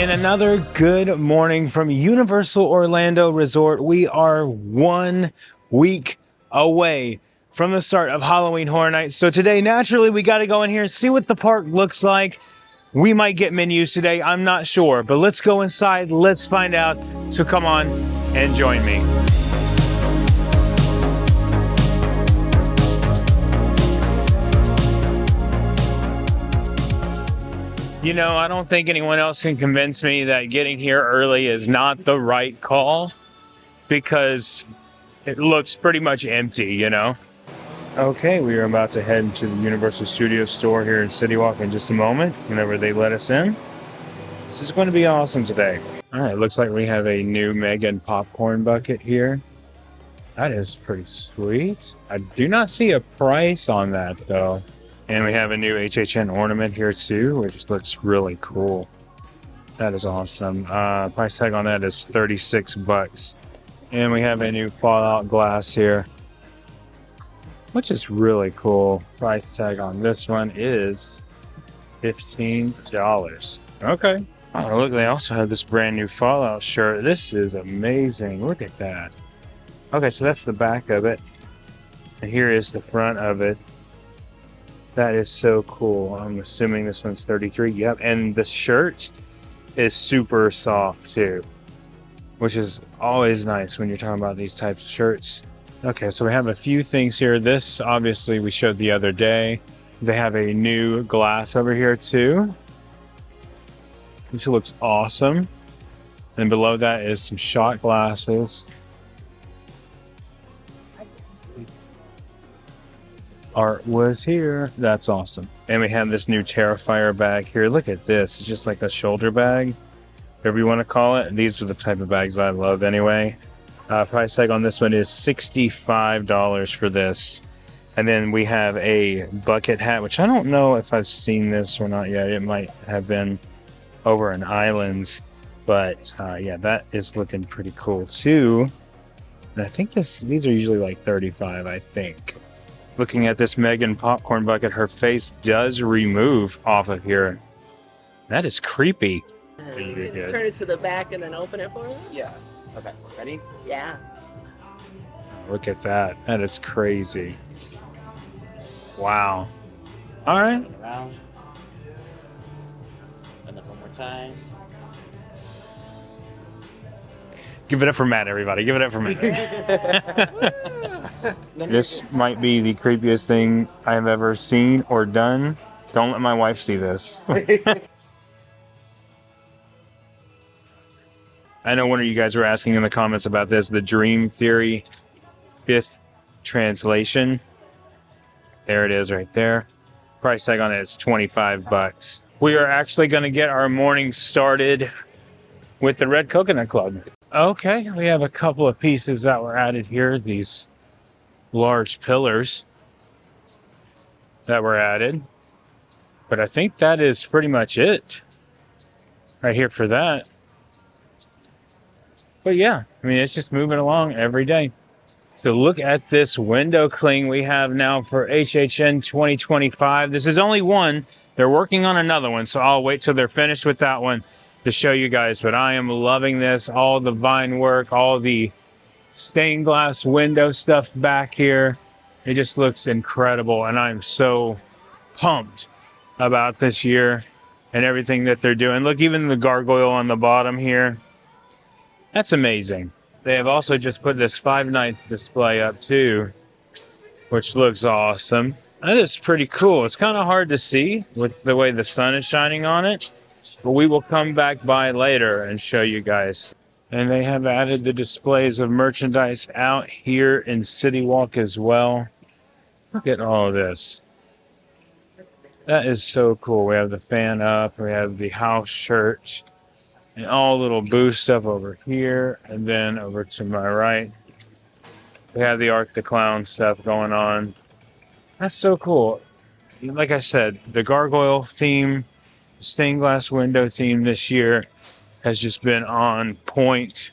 And another good morning from Universal Orlando Resort. We are 1 week away from the start of Halloween Horror Nights. So today, naturally, we got to go in here and see what the park looks like. We might get menus today, I'm not sure, but let's go inside, let's find out. So come on and join me. You know, I don't think anyone else can convince me that getting here early is not the right call, because it looks pretty much empty, you know? Okay, we are about to head into the Universal Studios store here in City Walk in just a moment, whenever they let us in. This is going to be awesome today. All right, looks like we have a new Megan popcorn bucket here. That is pretty sweet. I do not see a price on that, though. And we have a new HHN ornament here too, which looks really cool. That is awesome. Price tag on that is $36. And we have a new Fallout glass here, which is really cool. Price tag on this one is $15. Okay. Oh, look, they also have this brand new Fallout shirt. This is amazing. Look at that. Okay, so that's the back of it. And here is the front of it. That is so cool. I'm assuming this one's 33. Yep, and the shirt is super soft too, which is always nice when you're talking about these types of shirts. Okay, so we have a few things here. This, obviously, we showed the other day. They have a new glass over here too, which looks awesome. And below that is some shot glasses. Art was here. That's awesome. And we have this new Terrifier bag here. Look at this. It's just like a shoulder bag, whatever you want to call it. These are the type of bags I love anyway. Price tag on this one is $65 for this. And then we have a bucket hat, which I don't know if I've seen this or not yet. It might have been over in Islands. But yeah, that is looking pretty cool too. And I think these are usually like $35, I think. Looking at this Megan popcorn bucket, her face does remove off of here. That is creepy. You can turn it to the back and then open it for you? Yeah. Okay. Ready? Yeah. Look at that. That is crazy. Wow. All right. Turn around. And then one more time. Give it up for Matt, everybody. Give it up for Matt. This might be the creepiest thing I've ever seen or done. Don't let my wife see this. I know one of you guys were asking in the comments about this, the Dream Theory 5th translation. There it is right there. Price tag on it is $25. We are actually going to get our morning started with the Red Coconut Club. Okay, we have a couple of pieces that were added here. These large pillars that were added. But I think that is pretty much it right here for that. But yeah, I mean, it's just moving along every day. So look at this window cling we have now for HHN 2025. This is only one. They're working on another one, so I'll wait till they're finished with that one to show you guys. But I am loving this. All the vine work, all the stained glass window stuff back here. It just looks incredible. And I'm so pumped about this year and everything that they're doing. Look, even the gargoyle on the bottom here. That's amazing. They have also just put this Five Nights display up too, which looks awesome. That is pretty cool. It's kind of hard to see with the way the sun is shining on it, but we will come back by later and show you guys. And they have added the displays of merchandise out here in City Walk as well. Look at all of this. That is so cool. We have the fan up, we have the house shirt, and all little booth stuff over here. And then over to my right, we have the Arc the Clown stuff going on. That's so cool. Like I said, the gargoyle theme, stained glass window theme this year has just been on point.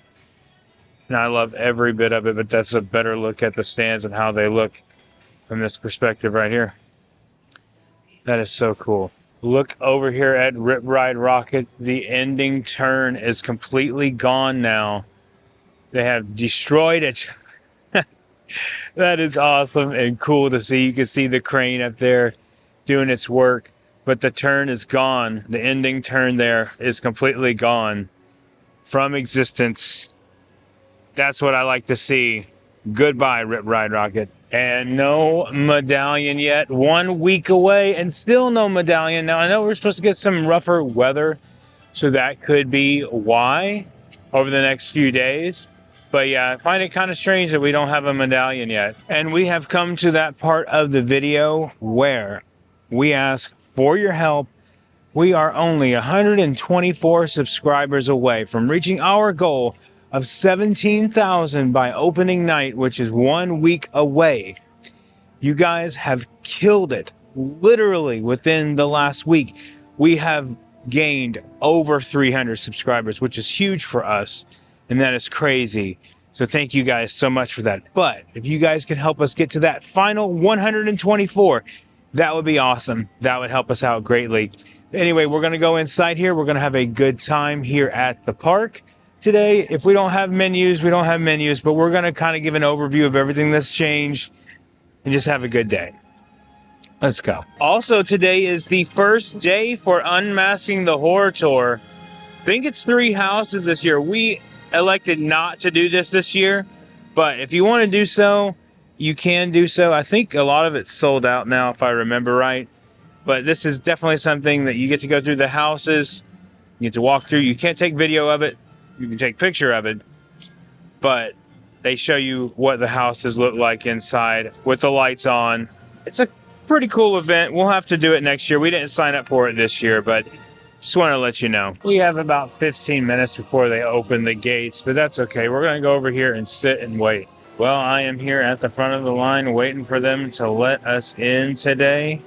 And I love every bit of it, but that's a better look at the stands and how they look from this perspective right here. That is so cool. Look over here at Rip Ride Rocket. The ending turn is completely gone now. They have destroyed it. That is awesome and cool to see. You can see the crane up there doing its work, but the turn is gone. The ending turn there is completely gone from existence. That's what I like to see. Goodbye, Rip Ride Rocket. And no medallion yet. 1 week away and still no medallion. Now, I know we're supposed to get some rougher weather, so that could be why over the next few days. But yeah, I find it kind of strange that we don't have a medallion yet. And we have come to that part of the video where we ask for your help. We are only 124 subscribers away from reaching our goal of 17,000 by opening night, which is 1 week away. You guys have killed it. Literally within the last week, we have gained over 300 subscribers, which is huge for us. And that is crazy. So thank you guys so much for that. But if you guys can help us get to that final 124, that would be awesome. That would help us out greatly. Anyway, we're going to go inside here. We're going to have a good time here at the park today. If we don't have menus, we don't have menus, but we're going to kind of give an overview of everything that's changed and just have a good day. Let's go. Also, today is the first day for Unmasking the Horror Tour. I think it's 3 houses this year. We elected not to do this year, but if you want to do so, you can do so. I think a lot of it's sold out now, if I remember right. But this is definitely something that you get to go through the houses. You get to walk through. You can't take video of it. You can take a picture of it. But they show you what the houses look like inside with the lights on. It's a pretty cool event. We'll have to do it next year. We didn't sign up for it this year, but just want to let you know. We have about 15 minutes before they open the gates, but that's okay. We're going to go over here and sit and wait. Well, I am here at the front of the line waiting for them to let us in today.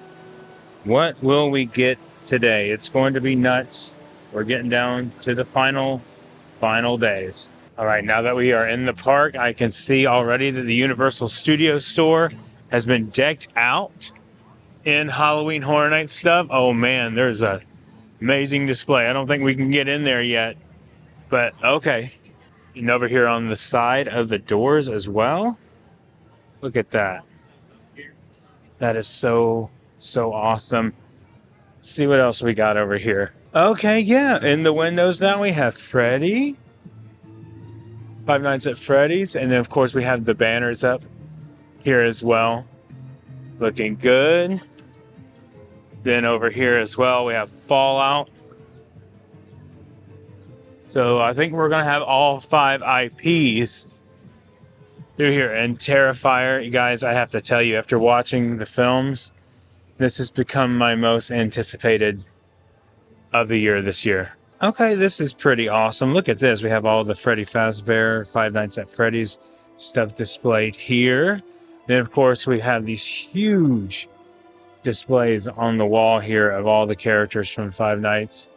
What will we get today? It's going to be nuts. We're getting down to the final days. All right, now that we are in the park, I can see already that the Universal Studios store has been decked out in Halloween Horror Night stuff. Oh man, there's a amazing display. I don't think we can get in there yet, but okay. And over here on the side of the doors as well. Look at that. That is so awesome. Let's see what else we got over here. Okay, yeah. In the windows now we have Freddy. Five Nights at Freddy's. And then of course we have the banners up here as well. Looking good. Then over here as well we have Fallout. So I think we're going to have all 5 IPs through here. And Terrifier, you guys, I have to tell you, after watching the films, this has become my most anticipated of the year this year. Okay, this is pretty awesome. Look at this. We have all the Freddy Fazbear, Five Nights at Freddy's stuff displayed here. Then, of course, we have these huge displays on the wall here of all the characters from Five Nights.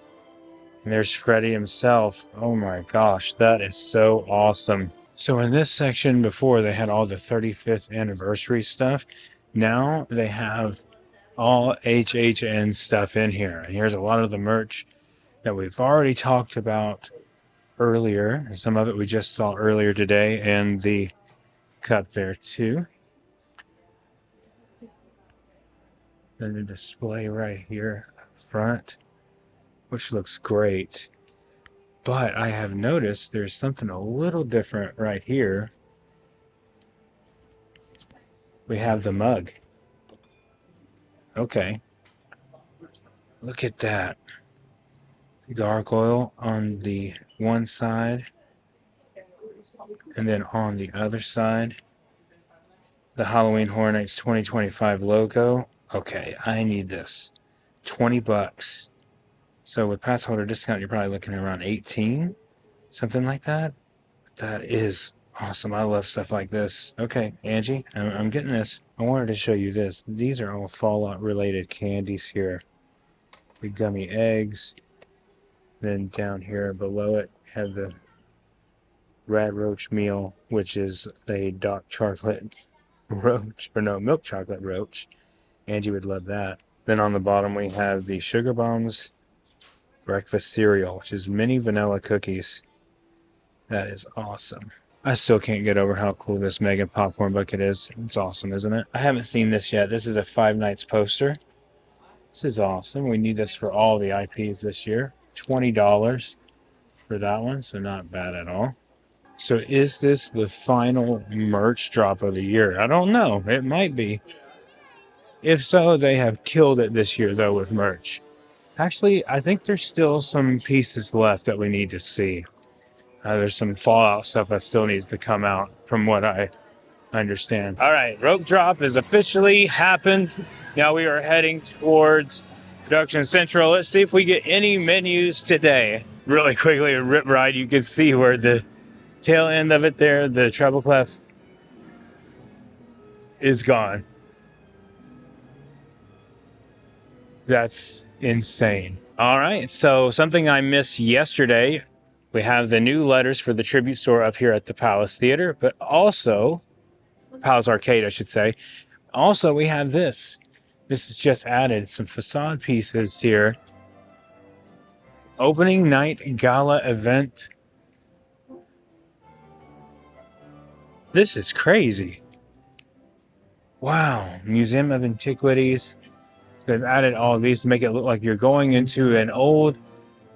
And there's Freddy himself. Oh my gosh, that is so awesome. So in this section before, they had all the 35th anniversary stuff. Now they have all HHN stuff in here. And here's a lot of the merch that we've already talked about earlier. Some of it we just saw earlier today, and the cup there too. Then the display right here up front, which looks great. But I have noticed there's something a little different right here. We have the mug. Okay. Look at that. Gargoyle on the one side. And then on the other side, the Halloween Horror Nights 2025 logo. Okay, I need this. $20. So with pass holder discount, you're probably looking at around 18, something like that. That is awesome. I love stuff like this. Okay, Angie, I'm getting this. I wanted to show you this. These are all Fallout related candies here. The gummy eggs. Then down here below it, we have the Rad Roach meal, which is a dark chocolate roach, or no, milk chocolate roach. Angie would love that. Then on the bottom we have the Sugar Bombs breakfast cereal, which is mini vanilla cookies. That is awesome. I still can't get over how cool this mega popcorn bucket is. It's awesome, isn't it? I haven't seen this yet. This is a Five Nights poster. This is awesome. We need this for all the IPs this year. $20 for that one, so not bad at all. So is this the final merch drop of the year? I don't know. It might be. If so, they have killed it this year, though, with merch. Actually, I think there's still some pieces left that we need to see. There's some Fallout stuff that still needs to come out, from what I understand. All right, rope drop has officially happened. Now we are heading towards Production Central. Let's see if we get any menus today. Really quickly, a rip ride. You can see where the tail end of it there, the treble clef, is gone. That's insane. All right, so something I missed yesterday. We have the new letters for the Tribute Store up here at the Palace Theater, but also, Palace Arcade, I should say. Also, we have this. This is just added. Some facade pieces here. Opening night gala event. This is crazy. Wow. Museum of Antiquities. They've added all of these to make it look like you're going into an old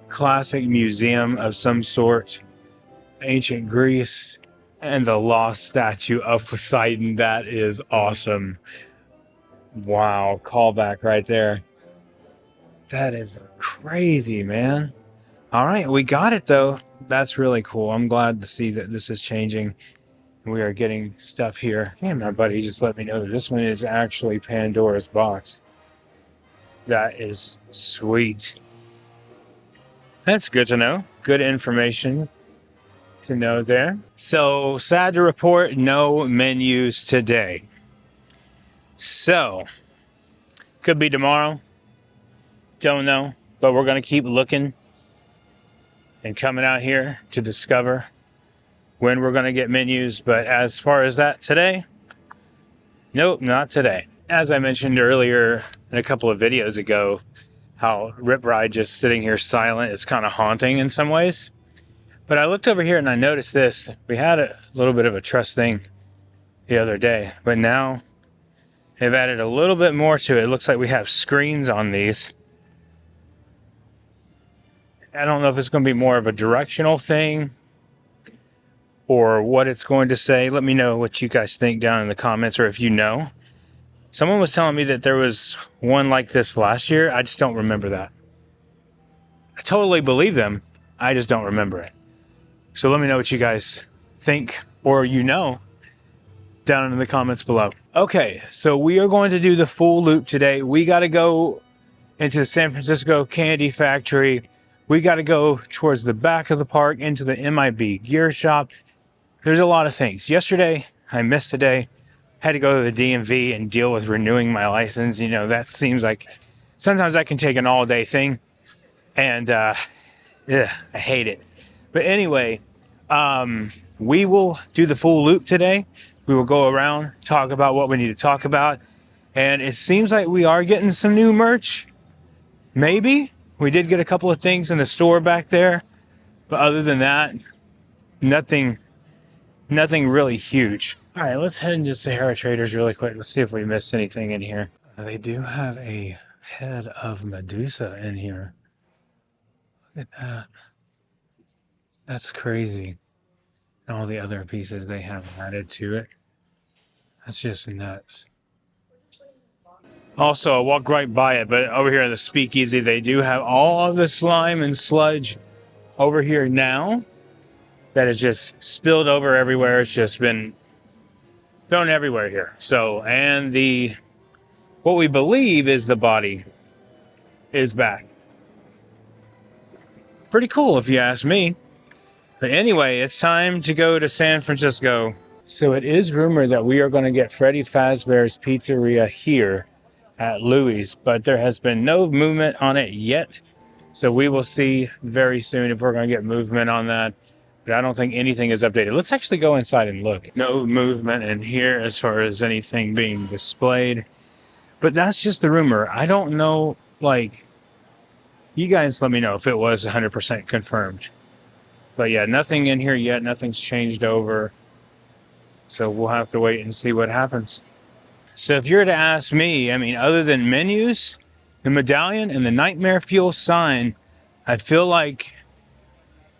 classic museum of some sort. Ancient Greece. And the lost statue of Poseidon. That is awesome. Wow. Callback right there. That is crazy, man. All right. We got it, though. That's really cool. I'm glad to see that this is changing. We are getting stuff here. And my buddy just let me know that this one is actually Pandora's box. That is sweet. That's good to know. Good information to know there. So, sad to report, no menus today. So, could be tomorrow. Don't know. But we're going to keep looking and coming out here to discover when we're going to get menus. But as far as that today, nope, not today. As I mentioned earlier in a couple of videos ago, how Rip Ride just sitting here silent is kind of haunting in some ways. But I looked over here and I noticed this. We had a little bit of a trust thing the other day, but now they've added a little bit more to it. It looks like we have screens on these. I don't know if it's going to be more of a directional thing or what it's going to say. Let me know what you guys think down in the comments, or if you know. Someone was telling me that there was one like this last year. I just don't remember that. I totally believe them. I just don't remember it. So let me know what you guys think, or you know, down in the comments below. Okay, so we are going to do the full loop today. We got to go into the San Francisco Candy Factory. We got to go towards the back of the park into the MIB gear shop. There's a lot of things. Yesterday, I missed a day. Had to go to the DMV and deal with renewing my license. You know, that seems like sometimes that can take an all-day thing. And, I hate it. But anyway, we will do the full loop today. We will go around, talk about what we need to talk about. And it seems like we are getting some new merch. Maybe. We did get a couple of things in the store back there. But other than that, nothing really huge. All right, let's head into Sahara Traders really quick. Let's see if we missed anything in here. They do have a head of Medusa in here. Look at that. That's crazy. And all the other pieces they have added to it. That's just nuts. Also, I walked right by it, but over here in the Speakeasy, they do have all of the slime and sludge over here now. That is just spilled over everywhere. It's just been thrown everywhere here. So, and what we believe is the body is back. Pretty cool if you ask me. But anyway, it's time to go to San Francisco. So it is rumored that we are going to get Freddy Fazbear's Pizzeria here at Louis, but there has been no movement on it yet. So we will see very soon if we're going to get movement on that. But I don't think anything is updated. Let's actually go inside and look. No movement in here as far as anything being displayed. But that's just the rumor. I don't know, like, you guys let me know if it was 100% confirmed. But yeah, nothing in here yet. Nothing's changed over. So we'll have to wait and see what happens. So if you're to ask me, I mean, other than menus, the medallion, and the Nightmare Fuel sign, I feel like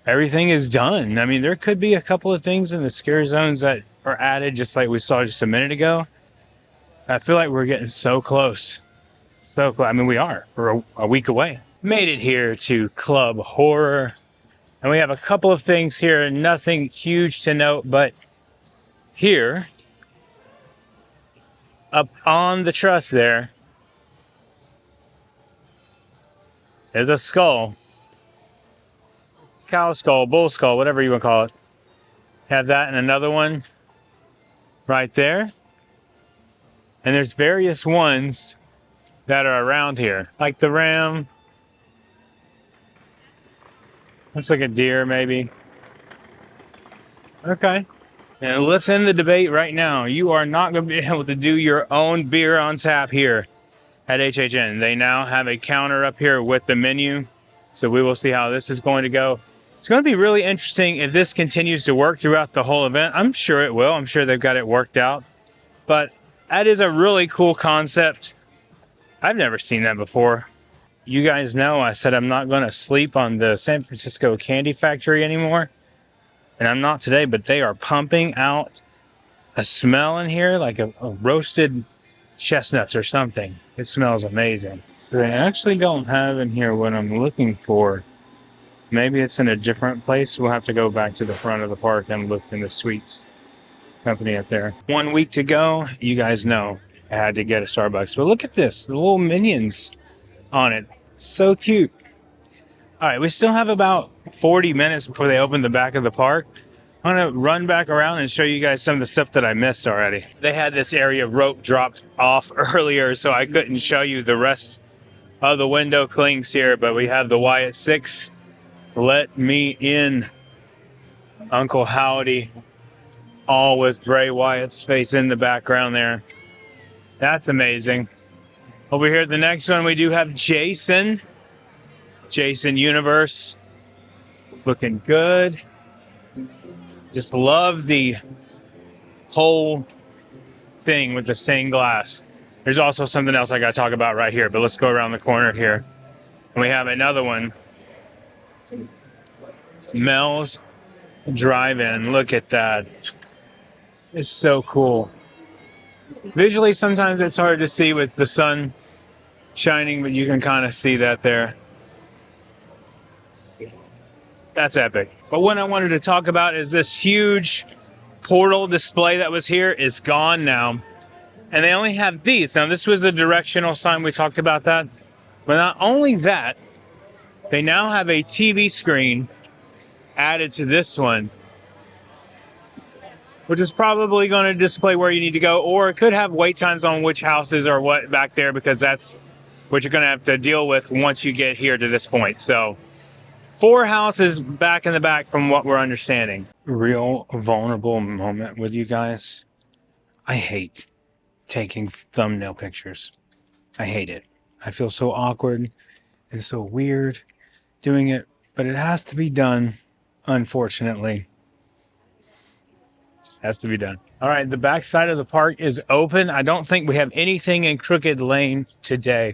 everything is done. I mean, there could be a couple of things in the scare zones that are added, just like we saw just a minute ago. I feel like we're getting so close. So close. I mean, we are. We're a week away. Made it here to Club Horror. And we have a couple of things here, nothing huge to note, but here, up on the truss there, is a skull. Cow skull, bull skull, whatever you want to call it. Have that and another one right there. And there's various ones that are around here, like the ram. Looks like a deer, maybe. Okay. And let's end the debate right now. You are not going to be able to do your own beer on tap here at HHN. They now have a counter up here with the menu. So we will see how this is going to go. It's going to be really interesting if this continues to work throughout the whole event. I'm sure it will. I'm sure they've got it worked out. But that is a really cool concept. I've never seen that before. You guys know I said I'm not going to sleep on the San Francisco Candy Factory anymore. And I'm not today, but they are pumping out a smell in here like a roasted chestnuts or something. It smells amazing. They actually don't have in here what I'm looking for. Maybe it's in a different place. We'll have to go back to the front of the park and look in the sweets company up there. 1 week to go. You guys know I had to get a Starbucks. But look at this. The little minions on it. So cute. All right, we still have about 40 minutes before they open the back of the park. I'm going to run back around and show you guys some of the stuff that I missed already. They had this area rope dropped off earlier, so I couldn't show you the rest of the window clings here, but we have the Wyatt 6. Let me in. Uncle Howdy, all with Bray Wyatt's face in the background there. That's amazing. Over here, the next one, we do have Jason. Jason Universe. It's looking good. Just love the whole thing with the stained glass. There's also something else I got to talk about right here, but let's go around the corner here. And we have another one. Mel's Drive-In. Look at that. It's so cool. Visually, sometimes it's hard to see with the sun shining, but you can kind of see that there. That's epic. But what I wanted to talk about is this huge portal display that was here is gone now. And they only have these. Now, this was the directional sign. We talked about that. But not only that, they now have a TV screen added to this one, which is probably going to display where you need to go, or it could have wait times on which houses or what back there, because that's what you're going to have to deal with once you get here to this point. So 4 houses back in the back from what we're understanding. Real vulnerable moment with you guys. I hate taking thumbnail pictures. I hate it. I feel so awkward and so weird doing it, but it has to be done, unfortunately. It has to be done. All right, the back side of the park is open. I don't think we have anything in Crooked Lane today,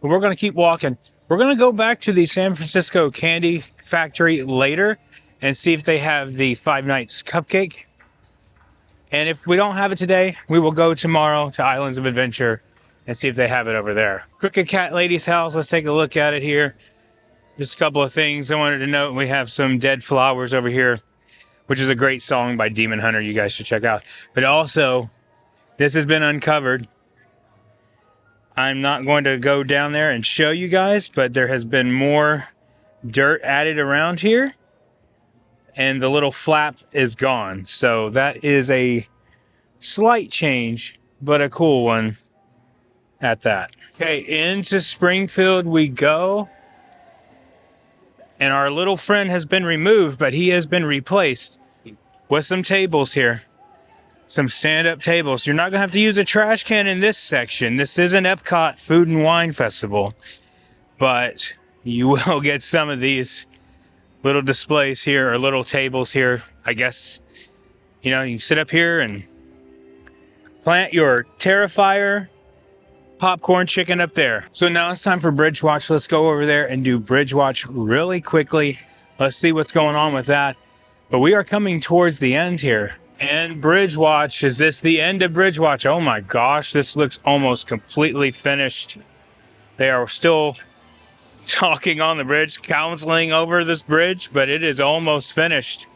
but we're going to keep walking. We're going to go back to the San Francisco Candy Factory later and see if they have the Five Nights Cupcake. And if we don't have it today, we will go tomorrow to Islands of Adventure and see if they have it over there. Crooked Cat Lady's house, let's take a look at it here. Just a couple of things I wanted to note. We have some Dead Flowers over here, which is a great song by Demon Hunter you guys should check out. But also, this has been uncovered. I'm not going to go down there and show you guys, but there has been more dirt added around here. And the little flap is gone. So that is a slight change, but a cool one at that. Okay, into Springfield we go. And our little friend has been removed, but he has been replaced with some tables here. some stand-up tables. You're not gonna have to use a trash can in this section. This is an Epcot Food and Wine Festival, but you will get some of these little displays here, or little tables here. I guess, you know, you can sit up here and plant your Terrifier popcorn chicken up there. So now it's time for Bridgewatch. Let's go over there and do Bridgewatch really quickly. Let's see what's going on with that. But we are coming towards the end here. And Bridgewatch, is this the end of Bridgewatch? Oh my gosh, this looks almost completely finished. They are still talking on the bridge, counseling over this bridge, but it is almost finished.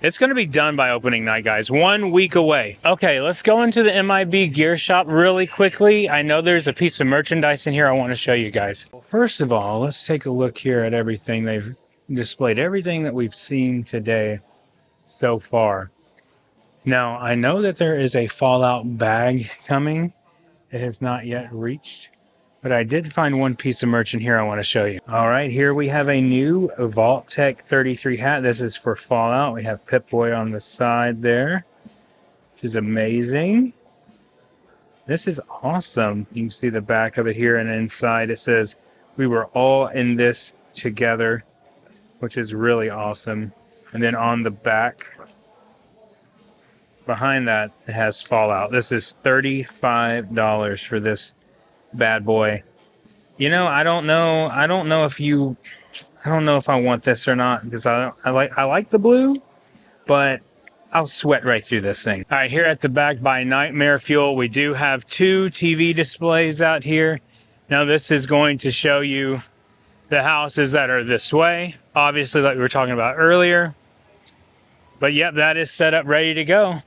It's going to be done by opening night, guys. 1 week away. Okay, let's go into the MIB gear shop really quickly. I know there's a piece of merchandise in here I want to show you guys. Well, first of all, let's take a look here at everything. They've displayed everything that we've seen today so far. Now, I know that there is a Fallout bag coming. It has not yet reached, but I did find one piece of merch in here I want to show you. All right, here we have a new Vault Tech 33 hat. This is for Fallout. We have Pip-Boy on the side there, which is amazing. This is awesome. You can see the back of it here, and inside it says, "We were all in this together," which is really awesome. And then on the back, behind that, it has Fallout. This is $35 for this bad boy. You know, I don't know if I want this or not, because I like the blue, but I'll sweat right through this thing. All right, here at the back by Nightmare Fuel, we do have 2 TV displays out here. Now this is going to show you the houses that are this way, obviously, like we were talking about earlier. But yep, that is set up, ready to go.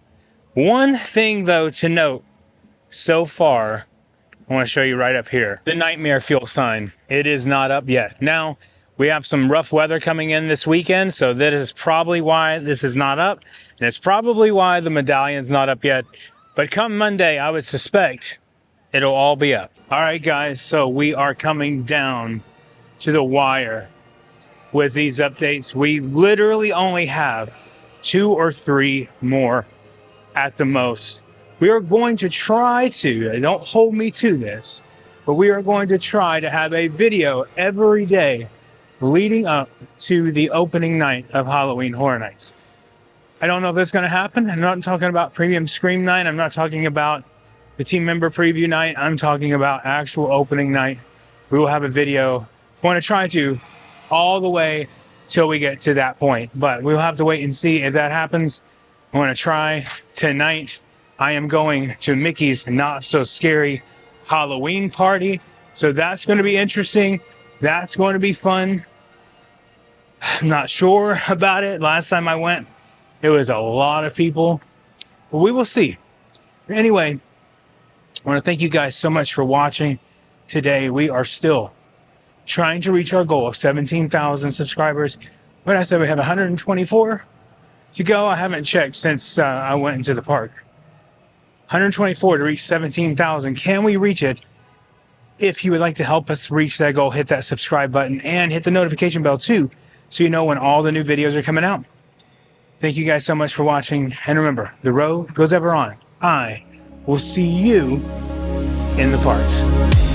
One thing though to note so far, I want to show you right up here. The Nightmare Fuel sign. It is not up yet. Now, we have some rough weather coming in this weekend, so that is probably why this is not up. And it's probably why the medallion's not up yet. But come Monday, I would suspect it'll all be up. All right, guys, so we are coming down to the wire with these updates. We literally only have 2 or 3 more at the most. We are going to try to, don't hold me to this, but we are going to try to have a video every day leading up to the opening night of Halloween Horror Nights. I don't know if that's going to happen. I'm not talking about Premium Scream Night. I'm not talking about the team member preview night. I'm talking about actual opening night. We will have a video. I want to try to all the way till we get to that point, but we'll have to wait and see if that happens. I want to try tonight. I am going to Mickey's Not So Scary Halloween party. So that's going to be interesting. That's going to be fun. I'm not sure about it. Last time I went, it was a lot of people. But we will see. Anyway, I want to thank you guys so much for watching today. We are still trying to reach our goal of 17,000 subscribers. What I said, we have 124 to go. I haven't checked since I went into the park. 124 to reach 17,000. Can we reach it? If you would like to help us reach that goal, hit that subscribe button and hit the notification bell too, so you know when all the new videos are coming out. Thank you guys so much for watching. And remember, the road goes ever on. I will see you in the parks.